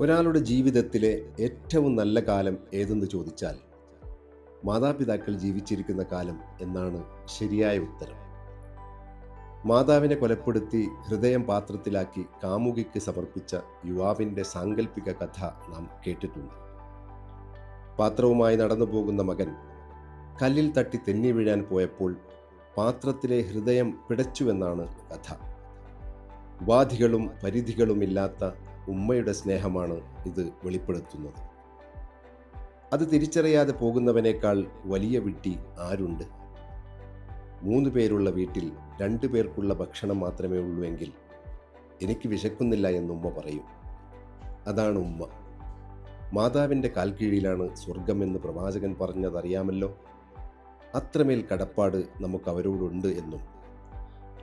ഒരാളുടെ ജീവിതത്തിലെ ഏറ്റവും നല്ല കാലം ഏതെന്ന് ചോദിച്ചാൽ മാതാപിതാക്കൾ ജീവിച്ചിരിക്കുന്ന കാലം എന്നാണ് ശരിയായ ഉത്തരം. മാതാവിനെ കൊലപ്പെടുത്തി ഹൃദയം പാത്രത്തിലാക്കി കാമുകിക്ക് സമർപ്പിച്ച യുവാവിൻ്റെ സാങ്കല്പിക കഥ നാം കേട്ടിട്ടുണ്ട്. പാത്രവുമായി നടന്നു പോകുന്ന മകൻ കല്ലിൽ തട്ടി തെന്നി വീഴാൻ പോയപ്പോൾ പാത്രത്തിലെ ഹൃദയം പിടച്ചുവെന്നാണ് കഥ. ഉപാധികളും പരിധികളുമില്ലാത്ത ഉമ്മയുടെ സ്നേഹമാണ് ഇത് വെളിപ്പെടുത്തുന്നത്. അത് തിരിച്ചറിയാതെ പോകുന്നവനേക്കാൾ വലിയ വിഡ്ഢി ആരുണ്ട്? 3 പേരുള്ള വീട്ടിൽ 2 പേർക്കുള്ള ഭക്ഷണം മാത്രമേ ഉള്ളൂ എങ്കിൽ എനിക്ക് വിശക്കുന്നില്ല എന്ന് ഉമ്മ പറയും. അതാണ് ഉമ്മ. മാതാവിൻ്റെ കാൽക്കീഴിലാണ് സ്വർഗമെന്ന് പ്രവാചകൻ പറഞ്ഞതറിയാമല്ലോ. അത്രമേൽ കടപ്പാട് നമുക്ക് അവരോടുണ്ട് എന്നും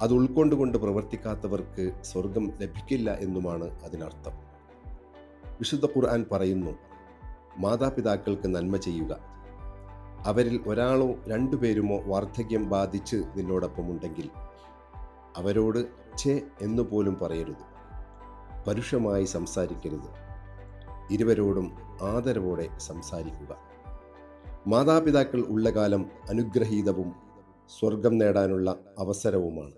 അത് ഉൾക്കൊണ്ടുകൊണ്ട് പ്രവർത്തിക്കാത്തവർക്ക് സ്വർഗം ലഭിക്കില്ല എന്നുമാണ് അതിനർത്ഥം. വിശുദ്ധ ഖുർആൻ പറയുന്നു, മാതാപിതാക്കൾക്ക് നന്മ ചെയ്യുക. അവരിൽ ഒരാളോ 2 പേരുമോ വാർദ്ധക്യം ബാധിച്ച് നിന്നോടൊപ്പമുണ്ടെങ്കിൽ അവരോട് ഛേ എന്നുപോലും പറയരുത്. പരുഷമായി സംസാരിക്കരുത്. ഇരുവരോടും ആദരവോടെ സംസാരിക്കുക. മാതാപിതാക്കൾ ഉള്ള കാലം അനുഗ്രഹീതവും സ്വർഗം നേടാനുള്ള അവസരവുമാണ്.